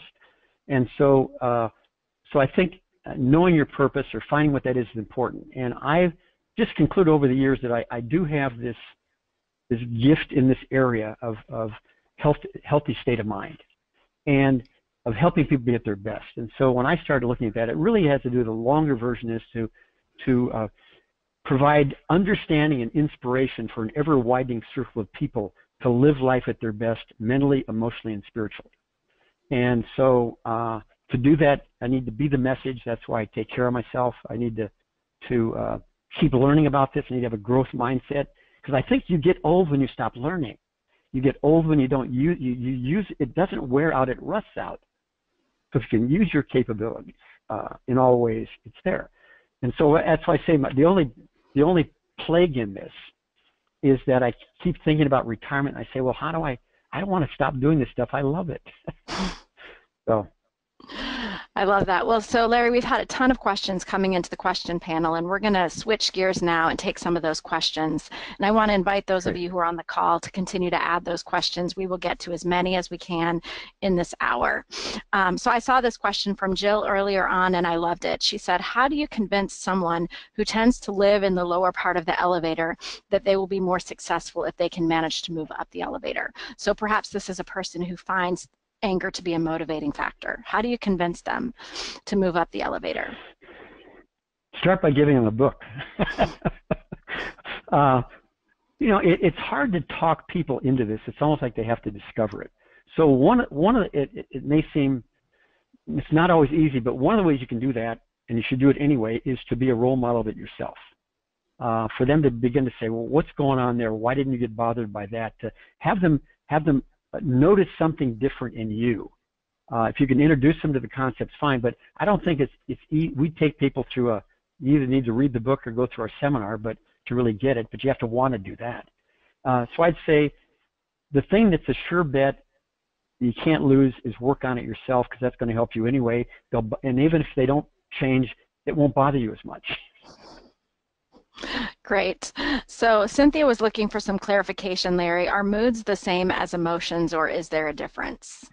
And so I think knowing your purpose or finding what that is important. And I've just concluded over the years that I do have this gift in this area of healthy state of mind and of helping people be at their best. And so when I started looking at that, it really has to do with the longer version is to provide understanding and inspiration for an ever-widening circle of people to live life at their best mentally, emotionally, and spiritually. And so to do that, I need to be the message. That's why I take care of myself. I need to keep learning about this. I need to have a growth mindset because I think you get old when you stop learning. You get old when you don't use it. Doesn't wear out, it rusts out. So if you can use your capabilities in all ways, it's there. And so that's why I say the only plague in this is that I keep thinking about retirement. And I say, well, how do I don't want to stop doing this stuff. I love it. So. I love that. Well, so Larry, we've had a ton of questions coming into the question panel, and we're going to switch gears now and take some of those questions. And I want to invite those of you who are on the call to continue to add those questions. We will get to as many as we can in this hour. So I saw this question from Jill earlier on, and I loved it. She said, how do you convince someone who tends to live in the lower part of the elevator that they will be more successful if they can manage to move up the elevator? So perhaps this is a person who finds anger to be a motivating factor. How do you convince them to move up the elevator? Start by giving them a book. It's hard to talk people into this. It's almost like they have to discover it. So it may seem it's not always easy, but one of the ways you can do that, and you should do it anyway, is to be a role model of it yourself. For them to begin to say, well, what's going on there? Why didn't you get bothered by that? To have them notice something different in you. If you can introduce them to the concepts, fine. But I don't think we take people through you either need to read the book or go through our seminar, but to really get it. But you have to want to do that. So I'd say the thing that's a sure bet you can't lose is work on it yourself, because that's going to help you anyway. And even if they don't change, it won't bother you as much. Great. So Cynthia was looking for some clarification, Larry. Are moods the same as emotions, or is there a difference?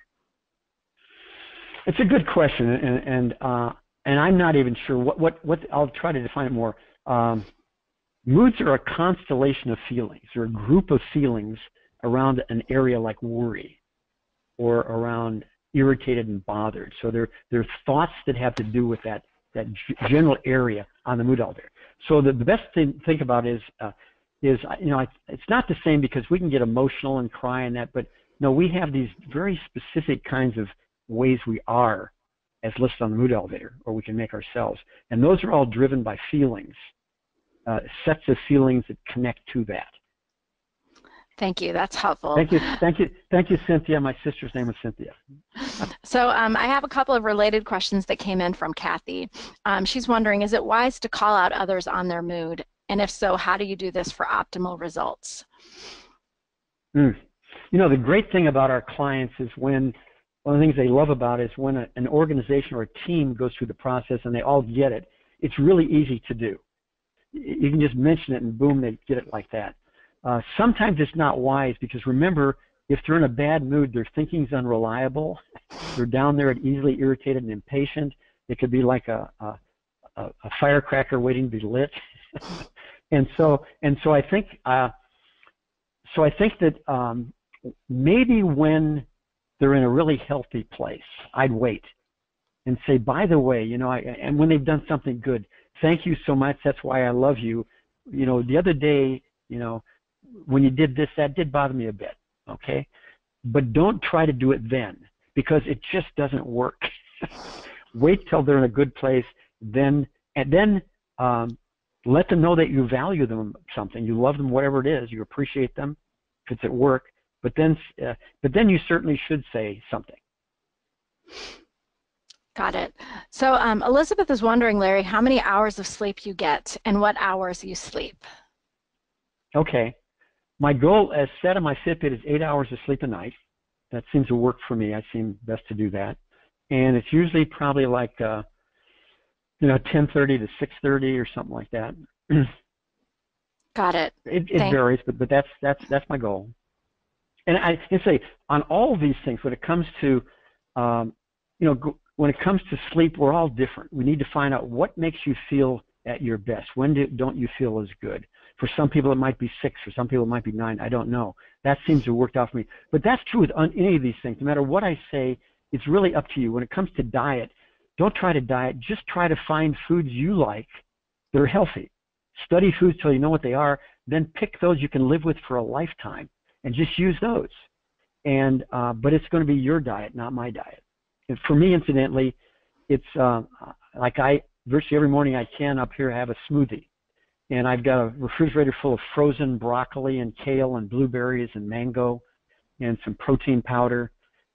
It's a good question, and I'm not even sure what. I'll try to define it more. Moods are a constellation of feelings, or a group of feelings around an area like worry, or around irritated and bothered. So they're thoughts that have to do with that general area on the mood elevator. So the best thing to think about is it's not the same, because we can get emotional and cry and that, but no, we have these very specific kinds of ways we are as listed on the mood elevator, or we can make ourselves. And those are all driven by feelings, sets of feelings that connect to that. Thank you. That's helpful. Thank you, Cynthia. My sister's name is Cynthia. So I have a couple of related questions that came in from Kathy. She's wondering, is it wise to call out others on their mood? And if so, how do you do this for optimal results? You know, the great thing about our clients is one of the things they love about it is when an organization or a team goes through the process and they all get it, it's really easy to do. You can just mention it and boom, they get it like that. Sometimes it's not wise, because remember, if they're in a bad mood, their thinking's unreliable. They're down there and easily irritated and impatient. It could be like a firecracker waiting to be lit. and so I think that maybe when they're in a really healthy place, I'd wait and say, by the way, you know, and when they've done something good, thank you so much. That's why I love you. You know, the other day, you know, when you did this, that did bother me a bit, okay? But don't try to do it then, because it just doesn't work. Wait till they're in a good place, then let them know that you value them something. You love them, whatever it is. You appreciate them if it's at work. But then you certainly should say something. Got it. So Elizabeth is wondering, Larry, how many hours of sleep you get and what hours you sleep. Okay. My goal, as set on my Fitbit, is 8 hours of sleep a night. That seems to work for me. I seem best to do that. And it's usually probably like, 10:30 to 6:30 or something like that. Got it. It varies, but that's my goal. And I can say on all of these things, when it comes to, when it comes to sleep, we're all different. We need to find out what makes you feel at your best. When don't you feel as good? For some people, it might be 6. For some people, it might be 9. I don't know. That seems to have worked out for me. But that's true with any of these things. No matter what I say, it's really up to you. When it comes to diet, don't try to diet. Just try to find foods you like that are healthy. Study foods till you know what they are. Then pick those you can live with for a lifetime and just use those. And but it's going to be your diet, not my diet. And for me, incidentally, it's like virtually every morning I can up here have a smoothie. And I've got a refrigerator full of frozen broccoli and kale and blueberries and mango and some protein powder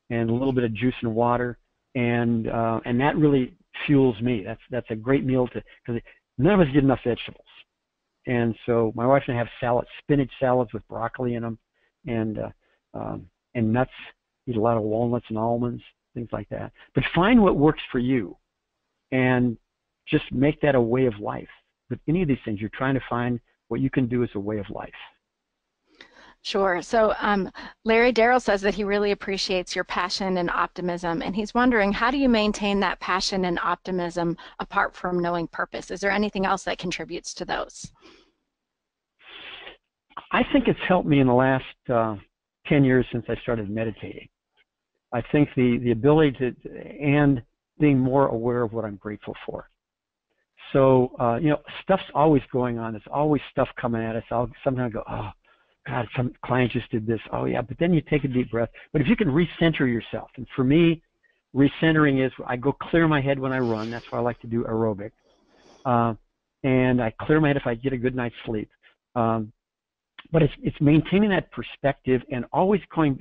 and a little bit of juice and water. And that really fuels me. That's a great meal because none of us get enough vegetables. And so my wife and I have salads, spinach salads with broccoli in them, and nuts. Eat a lot of walnuts and almonds, things like that. But find what works for you, and just make that a way of life. With any of these things, you're trying to find what you can do as a way of life. Sure. So Larry, Darrell says that he really appreciates your passion and optimism, and he's wondering, how do you maintain that passion and optimism apart from knowing purpose? Is there anything else that contributes to those? I think it's helped me in the last 10 years since I started meditating. I think the ability to, and being more aware of what I'm grateful for. So, stuff's always going on. There's always stuff coming at us. I'll sometimes go, oh, God, some client just did this. Oh, yeah. But then you take a deep breath. But if you can recenter yourself, and for me, recentering is I go clear my head when I run. That's why I like to do aerobic. And I clear my head if I get a good night's sleep. But it's maintaining that perspective and always going,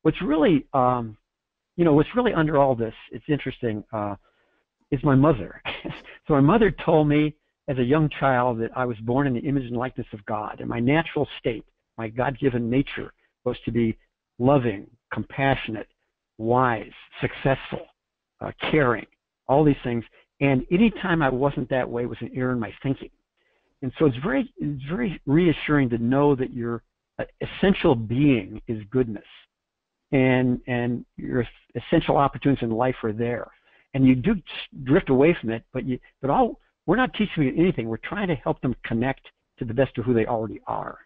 what's really under all this, it's interesting, is my mother. So my mother told me as a young child that I was born in the image and likeness of God, and my natural state, my God-given nature, was to be loving, compassionate, wise, successful, caring, all these things. And anytime I wasn't that way was an error in my thinking. And so it's very reassuring to know that your essential being is goodness, and your essential opportunities in life are there. And you do drift away from it, but we're not teaching you anything. We're trying to help them connect to the best of who they already are.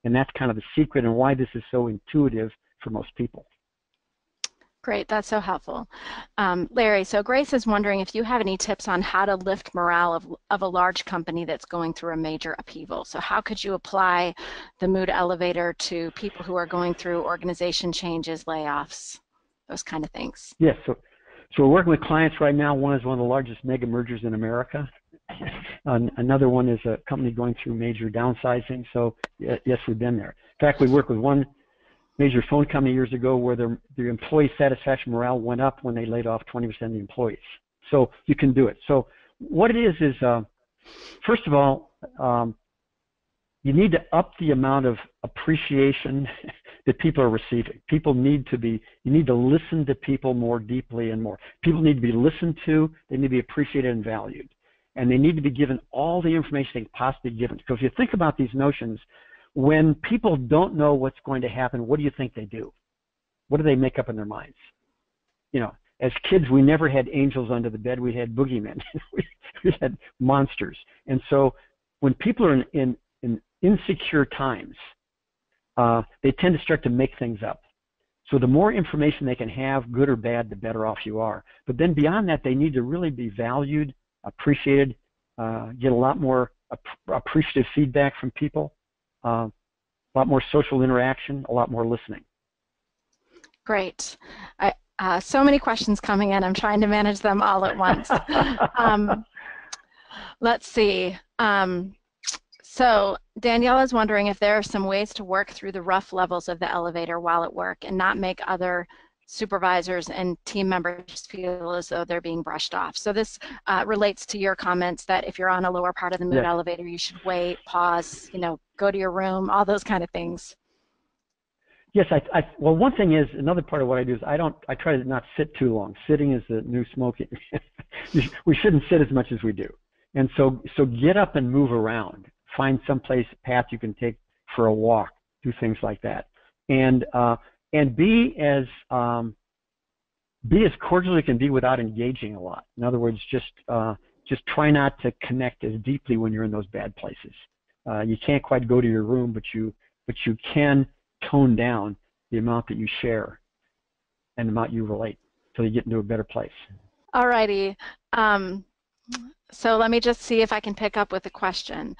And that's kind of the secret and why this is so intuitive for most people. Great, that's so helpful. Larry, so Grace is wondering if you have any tips on how to lift morale of a large company that's going through a major upheaval. So how could you apply the mood elevator to people who are going through organization changes, layoffs, those kind of things? Yes, so we're working with clients right now. One is one of the largest mega mergers in America. Another one is a company going through major downsizing. So yes, we've been there. In fact, we worked with one major phone company years ago where their employee satisfaction morale went up when they laid off 20% of the employees. So you can do it. So what it is first of all, you need to up the amount of appreciation that people are receiving. You need to listen to people more deeply and more. People need to be listened to, they need to be appreciated and valued. And they need to be given all the information they can possibly be given. Because if you think about these notions, when people don't know what's going to happen, what do you think they do? What do they make up in their minds? You know, as kids, we never had angels under the bed. We had boogeymen. we had monsters. And so when people are in insecure times, they tend to start to make things up. So the more information they can have, good or bad, the better off you are. But then beyond that, they need to really be valued, appreciated, get a lot more appreciative feedback from people. A lot more social interaction, a lot more listening. Great. So many questions coming in. I'm trying to manage them all at once. Let's see. So Danielle is wondering if there are some ways to work through the rough levels of the elevator while at work and not make other supervisors and team members feel as though they're being brushed off. So this relates to your comments that if you're on a lower part of the mood elevator, you should wait, pause, go to your room, all those kind of things. Yes, well, one thing is, another part of what I do is I try to not sit too long. Sitting is the new smoking. We shouldn't sit as much as we do. And so get up and move around. Find some path you can take for a walk, do things like that. And be as cordial as you can be without engaging a lot. In other words, just try not to connect as deeply when you're in those bad places. You can't quite go to your room, but you can tone down the amount that you share and the amount you relate until you get into a better place. All righty. So let me just see if I can pick up with a question.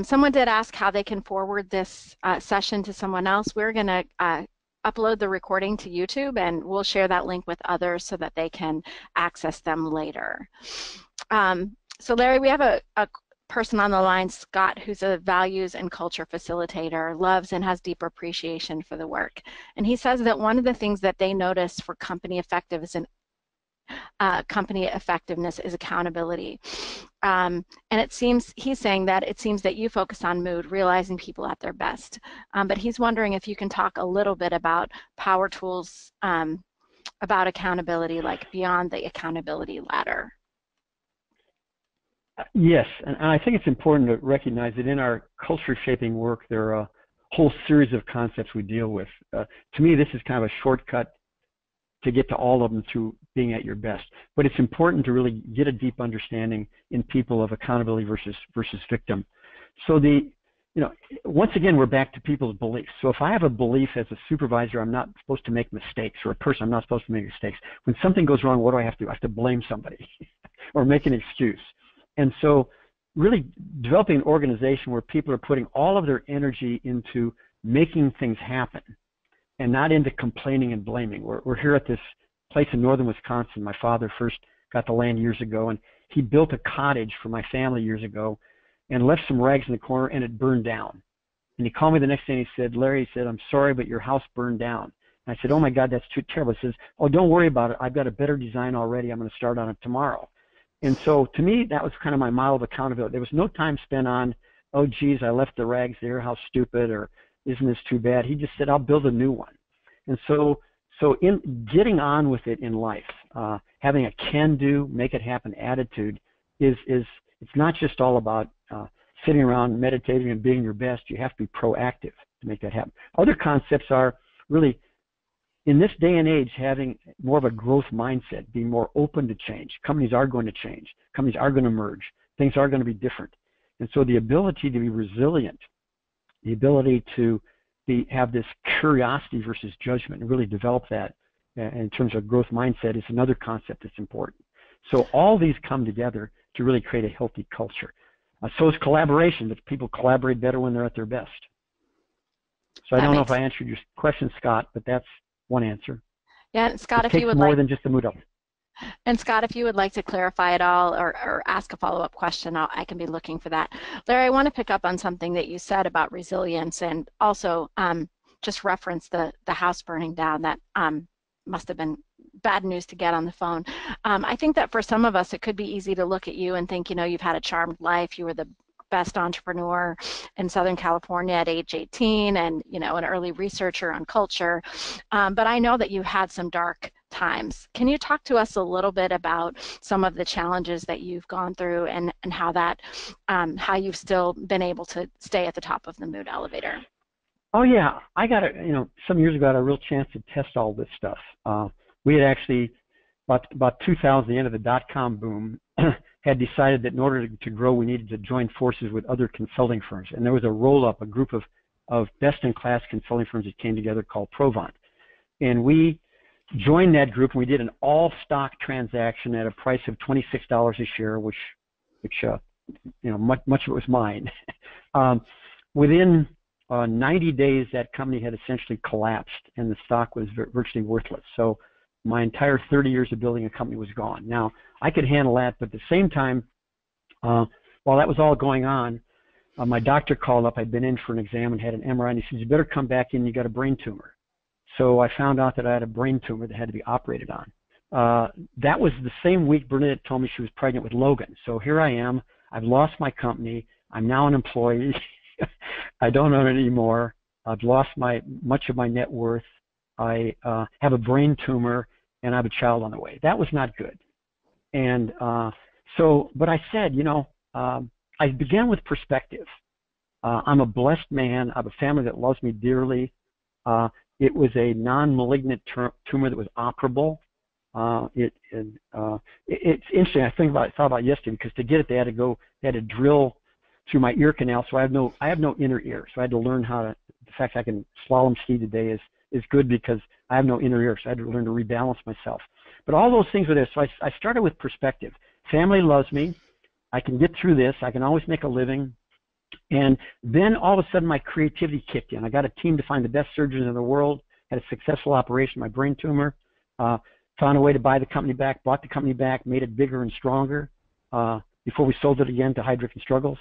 Someone did ask how they can forward this session to someone else. We're going to upload the recording to YouTube, and we'll share that link with others so that they can access them later. So Larry, we have a person on the line, Scott, who's a values and culture facilitator, loves and has deep appreciation for the work. And he says that one of the things that they notice for company effectiveness is accountability. And he's saying that it seems that you focus on mood, realizing people at their best. But he's wondering if you can talk a little bit about power tools about accountability, like beyond the accountability ladder. Yes, and I think it's important to recognize that in our culture shaping work, there are a whole series of concepts we deal with. To me, this is kind of a shortcut to get to all of them through being at your best. But it's important to really get a deep understanding in people of accountability versus victim. So once again, we're back to people's beliefs. So if I have a belief as a supervisor, I'm not supposed to make mistakes, or a person, I'm not supposed to make mistakes. When something goes wrong, what do I have to do? I have to blame somebody or make an excuse. And so really developing an organization where people are putting all of their energy into making things happen and not into complaining and blaming. We're here at this place in northern Wisconsin. My father first got the land years ago, and he built a cottage for my family years ago and left some rags in the corner, and it burned down. And he called me the next day and he said, Larry, he said, I'm sorry, but your house burned down. And I said, oh my God, that's too terrible. He says, oh, don't worry about it. I've got a better design already. I'm going to start on it tomorrow. And so to me, that was kind of my model of accountability. There was no time spent on, oh, geez, I left the rags there, how stupid, or isn't this too bad? He just said, I'll build a new one. And so So in getting on with it in life, having a can-do, make it happen attitude it's not just all about sitting around meditating and being your best. You have to be proactive to make that happen. Other concepts are really, in this day and age, having more of a growth mindset, being more open to change. Companies are going to change. Companies are going to merge. Things are going to be different. And so the ability to be resilient, the ability to have this curiosity versus judgment and really develop that in terms of growth mindset is another concept that's important. So all these come together to really create a healthy culture. So is collaboration, that people collaborate better when they're at their best. So I don't know if I answered your question, Scott, but that's one answer. Yeah, Scott, It takes more than just the mood up. And Scott, if you would like to clarify it all or ask a follow-up question, I can be looking for that. Larry, I want to pick up on something that you said about resilience and also just reference the house burning down. That must have been bad news to get on the phone. I think that for some of us, it could be easy to look at you and think, you've had a charmed life. You were the best entrepreneur in Southern California at age 18 and, an early researcher on culture. But I know that you had some dark times. Can you talk to us a little bit about some of the challenges that you've gone through and how you've still been able to stay at the top of the mood elevator? Oh yeah, I got some years ago I had a real chance to test all this stuff. We had actually, about 2000, the end of the dot-com boom, had decided that in order to grow, we needed to join forces with other consulting firms. And there was a roll-up, a group of best-in-class consulting firms that came together called Provant. And we joined that group, and we did an all-stock transaction at a price of $26 a share, which much of it was mine. Within 90 days, that company had essentially collapsed, and the stock was virtually worthless. So my entire 30 years of building a company was gone. Now, I could handle that, but at the same time, while that was all going on, my doctor called up. I'd been in for an exam and had an MRI, and he said, "You better come back in. You got a brain tumor." So I found out that I had a brain tumor that had to be operated on. That was the same week Bernadette told me she was pregnant with Logan. So here I am. I've lost my company. I'm now an employee. I don't own it anymore. I've lost much of my net worth. I have a brain tumor, and I have a child on the way. That was not good. And but I said, I began with perspective. I'm a blessed man. I have a family that loves me dearly. It was a non-malignant tumor that was operable. It's interesting. I thought about it yesterday, because to get it, they had to drill through my ear canal. So I have no inner ear. So I had to learn the fact I can slalom ski today is good, because I have no inner ear. So I had to learn to rebalance myself. But all those things were there. So I started with perspective. Family loves me. I can get through this. I can always make a living. And then all of a sudden my creativity kicked in. I got a team to find the best surgeons in the world, had a successful operation, my brain tumor, found a way to buy the company back, bought the company back, made it bigger and stronger before we sold it again to Heidrick & Struggles.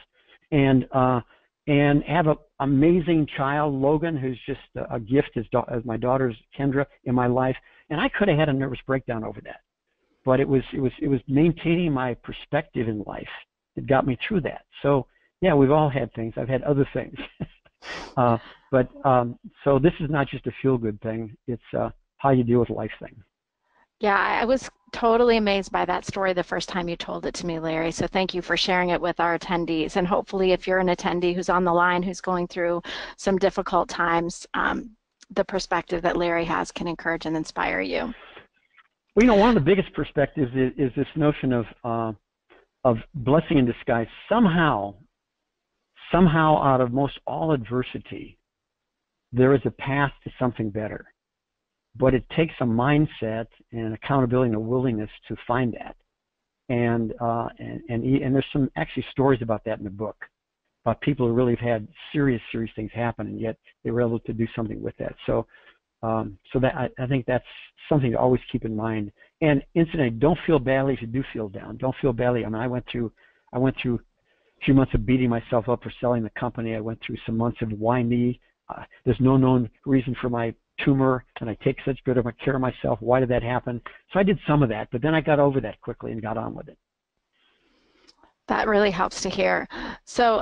And have an amazing child, Logan, who's just a gift as my daughter's Kendra in my life. And I could have had a nervous breakdown over that, but it was maintaining my perspective in life that got me through that. So yeah, we've all had things. I've had other things, so this is not just a feel-good thing. It's how you deal with life thing. Yeah, I was totally amazed by that story the first time you told it to me, Larry. So thank you for sharing it with our attendees. And hopefully, if you're an attendee who's on the line, who's going through some difficult times, the perspective that Larry has can encourage and inspire you. Well, one of the biggest perspectives is this notion of blessing in disguise. Somehow out of most all adversity, there is a path to something better. But it takes a mindset and accountability and a willingness to find that. And there's some actually stories about that in the book, about people who really have had serious things happen, and yet they were able to do something with that. So that I think that's something to always keep in mind. And incidentally, don't feel badly if you do feel down. Don't feel badly. I mean, I went through a few months of beating myself up for selling the company. I went through some months of why me. There's no known reason for my tumor, and I take such good care of myself. Why did that happen? So I did some of that, but then I got over that quickly and got on with it. That really helps to hear. So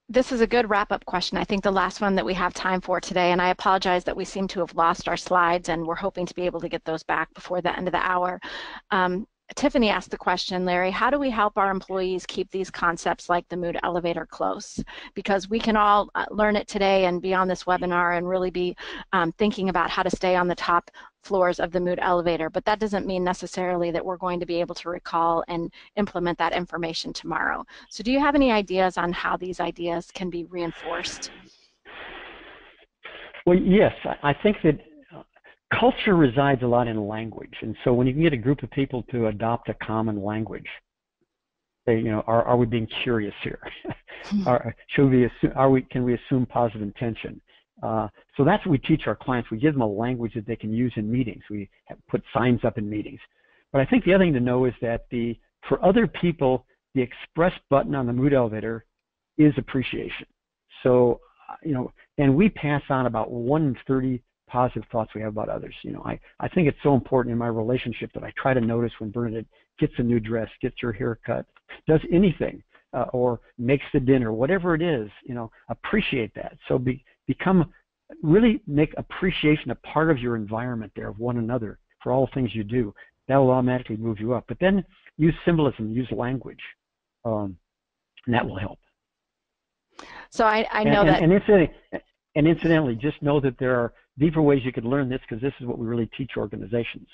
This is a good wrap-up question. I think the last one that we have time for today, and I apologize that we seem to have lost our slides, and we're hoping to be able to get those back before the end of the hour. Tiffany asked the question, Larry, how do we help our employees keep these concepts like the mood elevator close? Because we can all learn it today and be on this webinar and really be thinking about how to stay on the top floors of the mood elevator, but that doesn't mean necessarily that we're going to be able to recall and implement that information tomorrow. So do you have any ideas on how these ideas can be reinforced? Well, yes, I think that culture resides a lot in language, and so when you can get a group of people to adopt a common language, say, are we being curious here? Should we assume, can we assume positive intention? So that's what we teach our clients. We give them a language that they can use in meetings. We put signs up in meetings. But I think the other thing to know is that for other people, the express button on the mood elevator is appreciation. So, and we pass on about 1 in 30 positive thoughts we have about others. I think it's so important in my relationship that I try to notice when Bernadette gets a new dress, gets her hair cut, does anything, or makes the dinner, whatever it is, appreciate that. So really make appreciation a part of your environment there of one another for all the things you do. That will automatically move you up. But then use symbolism, use language, and that will help. So I know that. And incidentally, just know that there are deeper ways you could learn this, because this is what we really teach organizations.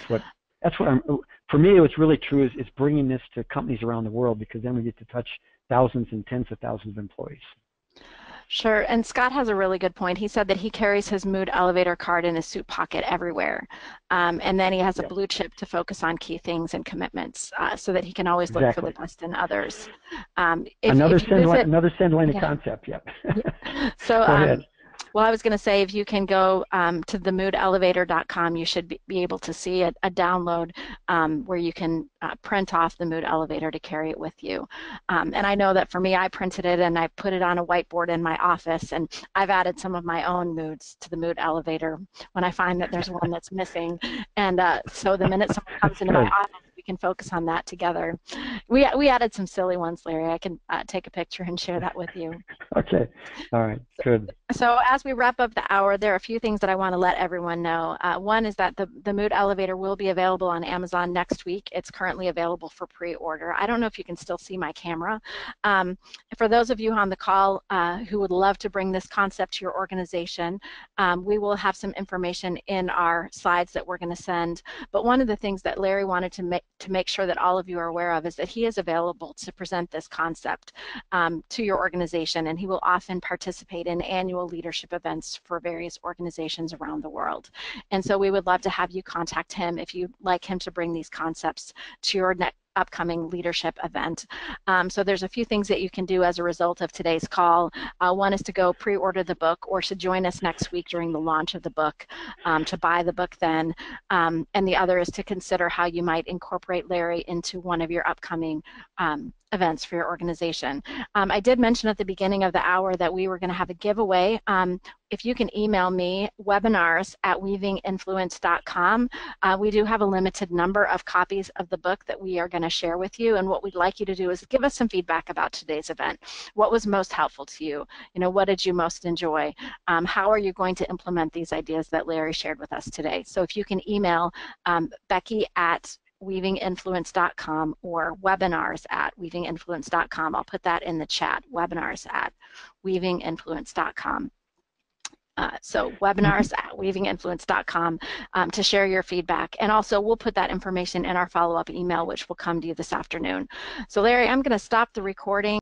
For me, what's really true is bringing this to companies around the world, because then we get to touch thousands and tens of thousands of employees. Sure, and Scott has a really good point. He said that he carries his mood elevator card in his suit pocket everywhere, and then he has a blue chip to focus on key things and commitments, so that he can always look for the best in others. Another Senn line of concept. Yep. So go ahead. Well, I was going to say, if you can go to themoodelevator.com, you should be able to see a download where you can print off the mood elevator to carry it with you. And I know that for me, I printed it and I put it on a whiteboard in my office, and I've added some of my own moods to the mood elevator when I find that there's one that's missing. And so the minute someone comes into my office, we can focus on that together. We added some silly ones, Larry. I can take a picture and share that with you. Okay. All right. Good. So as we wrap up the hour, there are a few things that I want to let everyone know. One is that the mood elevator will be available on Amazon next week. It's currently available for pre-order. I don't know if you can still see my camera. For those of you on the call who would love to bring this concept to your organization, we will have some information in our slides that we're going to send. But one of the things that Larry wanted to make sure that all of you are aware of is that he is available to present this concept to your organization, and he will often participate in annual leadership events for various organizations around the world. And so we would love to have you contact him if you'd like him to bring these concepts to your upcoming leadership event. So there's a few things that you can do as a result of today's call. One is to go pre-order the book, or to join us next week during the launch of the book to buy the book then. And the other is to consider how you might incorporate Larry into one of your upcoming events for your organization. I did mention at the beginning of the hour that we were going to have a giveaway. If you can email me, webinars@weavinginfluence.com. We do have a limited number of copies of the book that we are going to share with you, and what we'd like you to do is give us some feedback about today's event. What was most helpful to you? What did you most enjoy? How are you going to implement these ideas that Larry shared with us today? So if you can email Becky@weavinginfluence.com or webinars@weavinginfluence.com. I'll put that in the chat, webinars@weavinginfluence.com. So webinars@weavinginfluence.com to share your feedback. And also we'll put that information in our follow-up email, which will come to you this afternoon. So Larry, I'm going to stop the recording.